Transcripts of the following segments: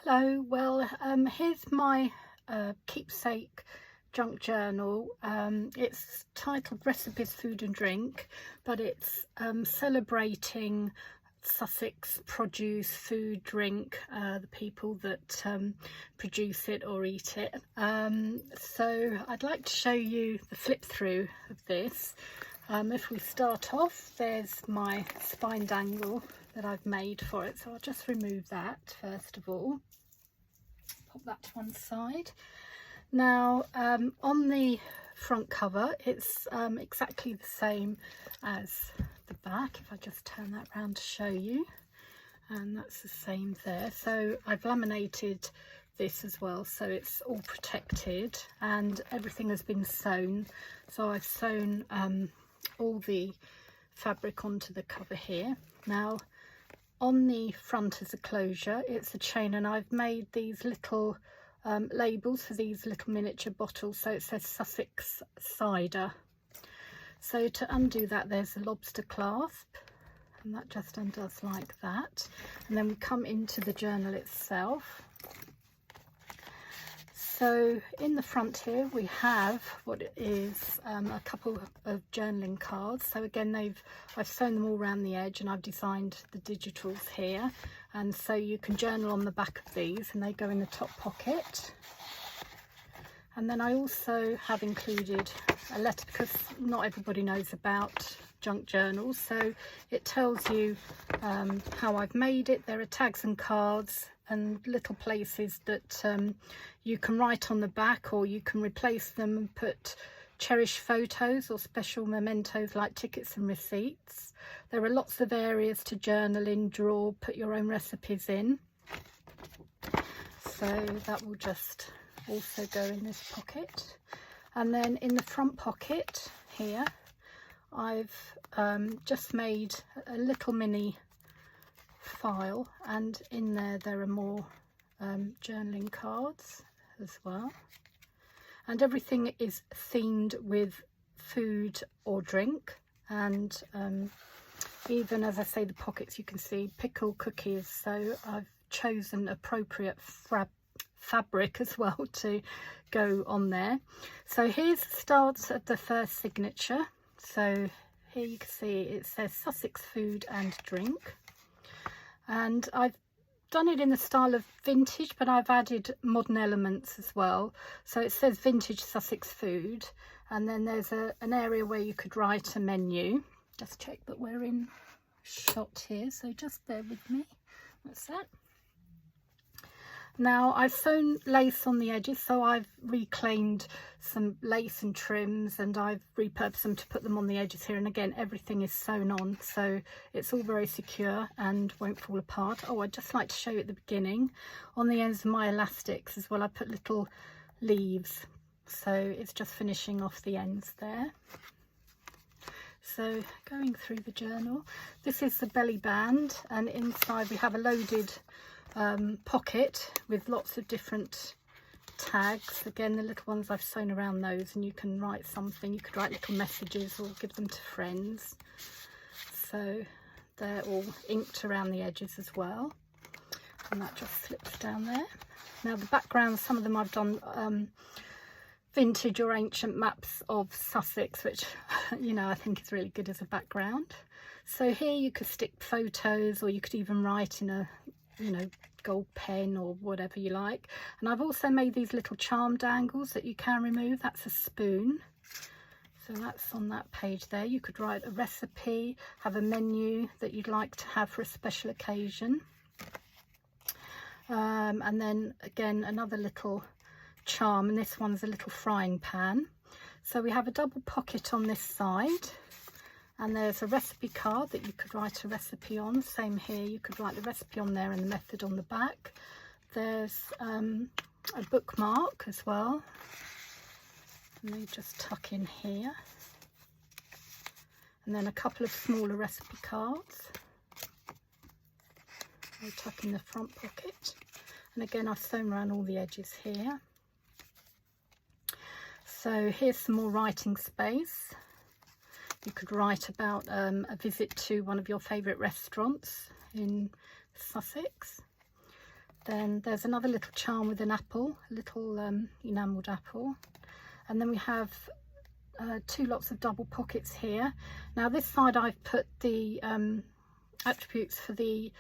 Hello, well, here's my keepsake junk journal. It's titled Recipes, Food and Drink, but it's celebrating Sussex produce, food, drink, the people that produce it or eat it. So I'd like to show you the flip through of this. If we start off, there's my spine dangle that I've made for it, so I'll just remove that first of all. Pop that to one side. Now on the front cover it's exactly the same as the back. If I just turn that around to show you, and that's the same there. So I've laminated this as well, so it's all protected and everything has been sewn. So I've sewn all the fabric onto the cover here. Now on the front is a closure, it's a chain, and I've made these little labels for these little miniature bottles, so it says Sussex cider. So to undo that, there's a lobster clasp, and that just undoes like that. And then we come into the journal itself. So in the front here we have what is a couple of journaling cards. So again, I've sewn them all around the edge, and I've designed the digitals here, and so you can journal on the back of these and they go in the top pocket. And then I also have included a letter, because not everybody knows about junk journals, so it tells you how I've made it. There are tags and cards and little places that you can write on the back, or you can replace them and put cherished photos or special mementos like tickets and receipts. There are lots of areas to journal in, draw, put your own recipes in. So that will just also go in this pocket. And then in the front pocket here, I've just made a little mini file, and in there are more journaling cards as well, and everything is themed with food or drink. And even, as I say, the pockets, you can see pickle, cookies, so I've chosen appropriate fabric as well to go on there. So here's the start of the first signature. So here you can see it says Sussex Food and Drink, and I've done it in the style of vintage, but I've added modern elements as well. So it says Vintage Sussex Food, and then there's an area where you could write a menu. Just check that we're in shot here, so just bear with me. That's that. Now I've sewn lace on the edges, so I've reclaimed some lace and trims, and I've repurposed them to put them on the edges here. And again, everything is sewn on, so it's all very secure and won't fall apart. Oh, I'd just like to show you at the beginning, on the ends of my elastics as well, I put little leaves, so it's just finishing off the ends there. So going through the journal, this is the belly band, and inside we have a loaded pocket with lots of different tags. Again, the little ones I've sewn around those, and you can write something. You could write little messages or give them to friends. So they're all inked around the edges as well, and that just slips down there. Now the background, some of them I've done vintage or ancient maps of Sussex, which you know, I think is really good as a background. So here you could stick photos, or you could even write in a, you know, gold pen or whatever you like. And I've also made these little charm dangles that you can remove. That's a spoon, so that's on that page there. You could write a recipe, have a menu that you'd like to have for a special occasion, and then again another little charm, and this one's a little frying pan. So we have a double pocket on this side, and there's a recipe card that you could write a recipe on. Same here, you could write the recipe on there and the method on the back. There's a bookmark as well, and they just tuck in here. And then a couple of smaller recipe cards, they tuck in the front pocket. And again, I've sewn around all the edges here. So here's some more writing space. You could write about a visit to one of your favourite restaurants in Sussex. Then there's another little charm with an apple, a little enamelled apple. And then we have 2 lots of double pockets here. Now this side I've put the attributes for the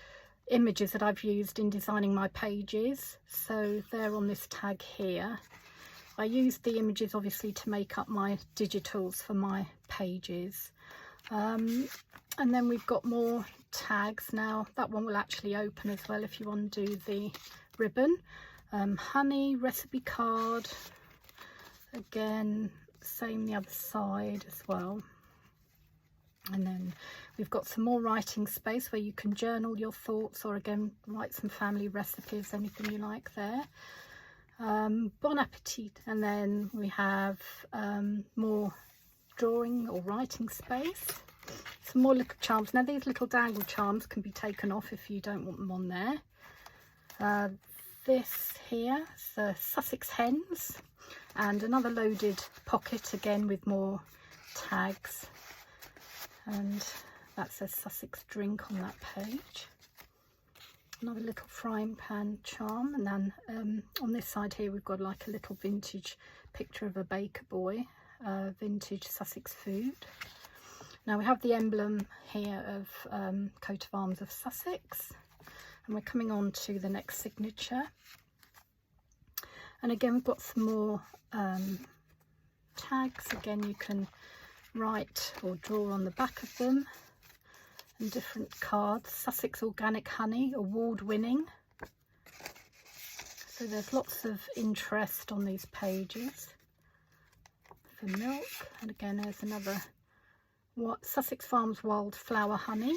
images that I've used in designing my pages, so they're on this tag here. I used the images obviously to make up my digitals for my pages. And then we've got more tags. Now that one will actually open as well if you want to do the ribbon. Honey, recipe card, again same the other side as well. And then we've got some more writing space where you can journal your thoughts, or again write some family recipes, anything you like there. Bon appetit. And then we have more drawing or writing space, some more little charms. Now these little dangle charms can be taken off if you don't want them on there. This here is the Sussex hens, and another loaded pocket again with more tags, and that says Sussex drink on that page. Another little frying pan charm, and then on this side here we've got like a little vintage picture of a baker boy, vintage Sussex Food. Now we have the emblem here of coat of arms of Sussex, and we're coming on to the next signature. And again we've got some more tags. Again you can write or draw on the back of them, and different cards. Sussex organic honey, award-winning. So there's lots of interest on these pages for milk. And again there's another Sussex Farms wildflower honey.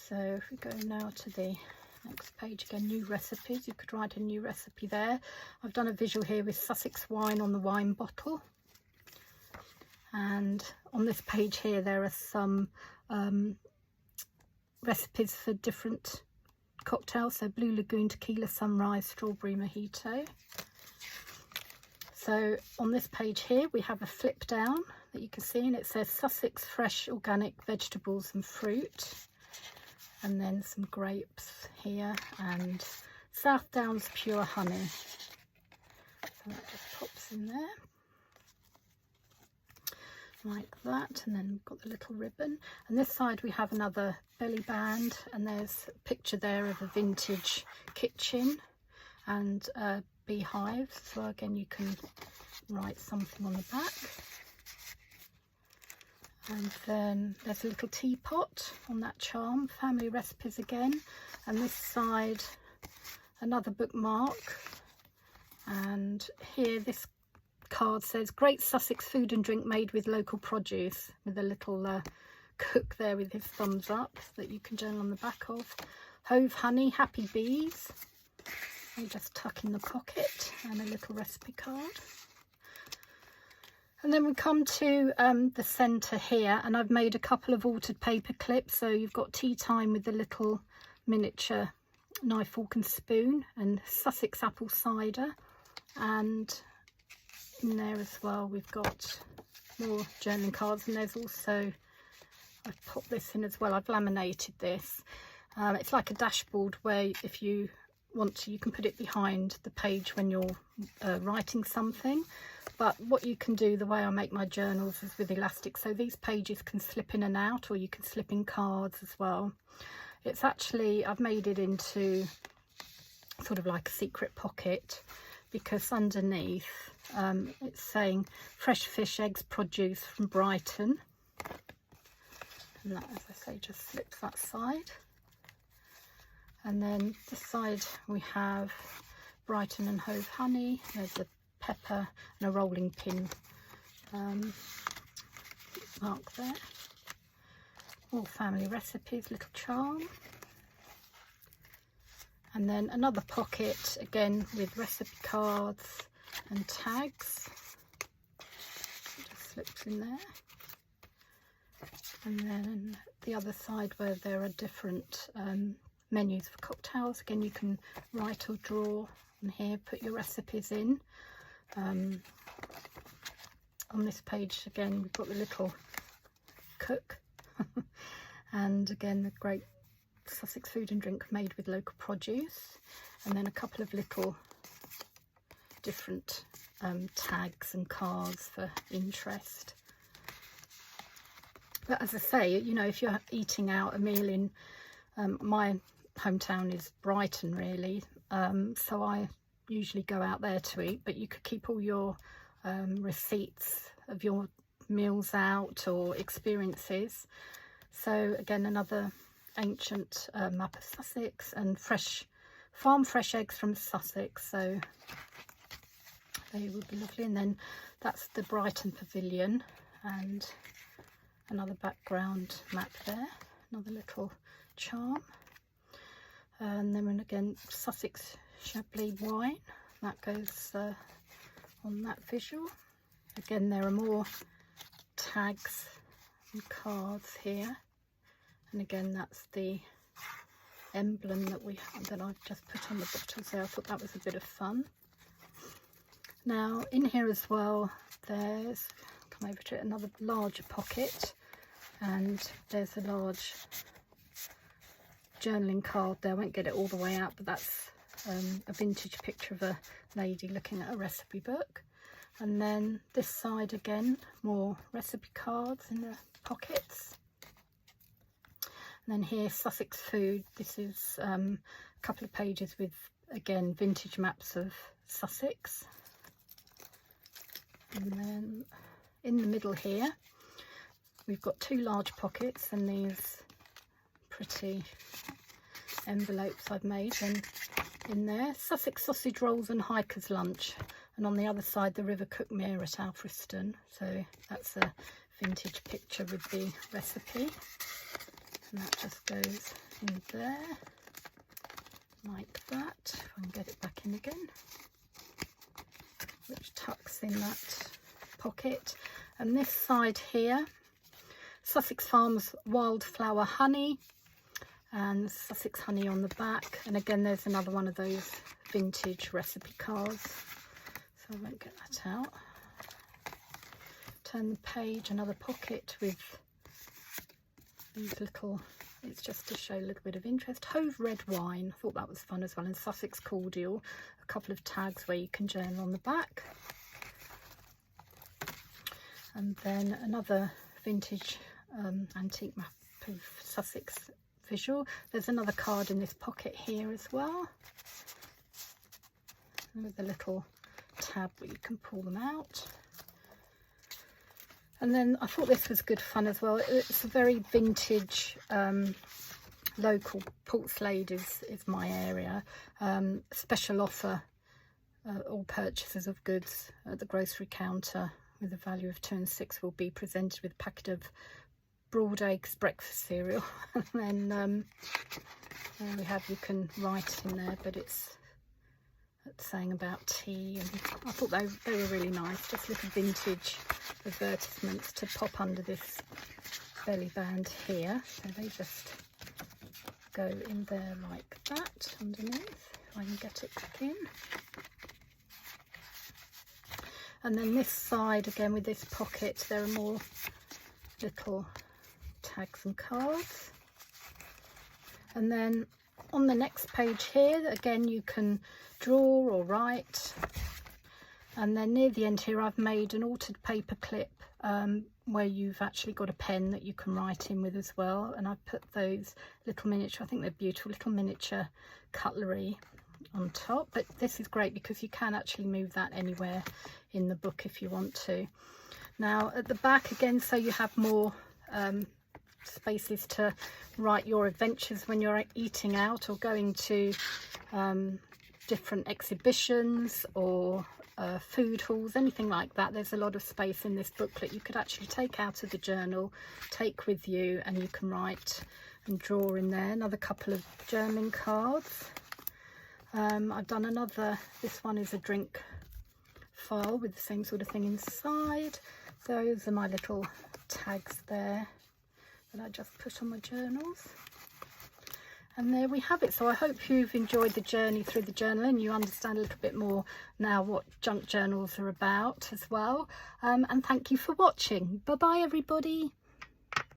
So if we go now to the next page, again new recipes, you could write a new recipe there. I've done a visual here with Sussex wine on the wine bottle. And on this page here there are some recipes for different cocktails, so Blue Lagoon, tequila, sunrise, strawberry mojito. So on this page here we have a flip down that you can see, and it says Sussex fresh organic vegetables and fruit, and then some grapes here, and South Downs pure honey. So that just pops in there like that, and then we've got the little ribbon. And this side we have another belly band, and there's a picture there of a vintage kitchen and beehives. So again you can write something on the back. And then there's a little teapot on that charm, family recipes again. And this side another bookmark, and here this card says great Sussex food and drink made with local produce, with a little cook there with his thumbs up that you can journal on the back of. Hove honey, happy bees, they just tuck in the pocket, and a little recipe card. And then we come to the centre here, and I've made a couple of altered paper clips. So you've got tea time with the little miniature knife, fork and spoon, and Sussex apple cider. And in there as well we've got more journaling cards, and there's also, I've popped this in as well, I've laminated this. It's like a dashboard where if you want to you can put it behind the page when you're writing something. But what you can do, the way I make my journals, is with elastic, so these pages can slip in and out, or you can slip in cards as well. It's actually, I've made it into sort of like a secret pocket, because underneath it's saying fresh fish, eggs, produce from Brighton, and that, as I say, just slips that side. And then this side we have Brighton and Hove honey. There's a pepper and a rolling pin mark there. All family recipes, little charm. And then another pocket again with recipe cards and tags. It just slips in there. And then the other side where there are different menus for cocktails. Again, you can write or draw on here, put your recipes in. On this page again we've got the little cook and again the great Sussex Food and Drink made with local produce, and then a couple of little different tags and cards for interest. But as I say, you know, if you're eating out a meal in my hometown is Brighton really, so I usually go out there to eat, but you could keep all your receipts of your meals out or experiences. So again, another ancient map of Sussex, and farm fresh eggs from Sussex, so they would be lovely. And then that's the Brighton Pavilion, and another background map there, another little charm. And then again, Sussex Chablis wine, that goes on that visual. Again, there are more tags and cards here, and again that's the emblem that I've just put on the bottles there. I thought that was a bit of fun. Now in here as well, there's, come over to it, another larger pocket, and there's a large journaling card there. I won't get it all the way out, but that's a vintage picture of a lady looking at a recipe book. And then this side again, more recipe cards in the pockets. And then here, Sussex Food. This is a couple of pages with, again, vintage maps of Sussex. And then in the middle here, we've got two large pockets and these pretty envelopes I've made. And in there, Sussex sausage rolls and hiker's lunch. And on the other side, the River Cuckmere at Alfriston. So that's a vintage picture with the recipe. And that just goes in there, like that. If I can get it back in again. Which tucks in that pocket. And this side here, Sussex Farms Wildflower Honey. And Sussex Honey on the back. And again, there's another one of those vintage recipe cards. So I won't get that out. Turn the page, another pocket with these little, it's just to show a little bit of interest. Hove red wine, I thought that was fun as well. And Sussex cordial, a couple of tags where you can journal on the back. And then another vintage antique map of Sussex visual. There's another card in this pocket here as well, with a little tab where you can pull them out. And then I thought this was good fun as well. It's a very vintage local. Portslade is my area. Special offer, all purchases of goods at the grocery counter with a value of 2 and 6 will be presented with a packet of broad eggs breakfast cereal. And then there we have, you can write in there, but it's saying about tea, and I thought they were really nice, just little vintage advertisements to pop under this belly band here. So they just go in there like that underneath, if I can get it back in. And then this side again with this pocket, there are more little tags and cards. And then on the next page here, again, you can draw or write. And then near the end here, I've made an altered paper clip where you've actually got a pen that you can write in with as well. And I've put those little miniature, I think they're beautiful, little miniature cutlery on top. But this is great because you can actually move that anywhere in the book if you want to. Now at the back again, so you have more spaces to write your adventures when you're eating out or going to different exhibitions or food halls, anything like that. There's a lot of space in this booklet you could actually take out of the journal, take with you, and you can write and draw in there. Another couple of journaling cards. I've done another, this one is a drink file with the same sort of thing inside. Those are my little tags there that I just put on my journals. And there we have it. So I hope you've enjoyed the journey through the journal and you understand a little bit more now what junk journals are about as well. And thank you for watching. Bye bye everybody.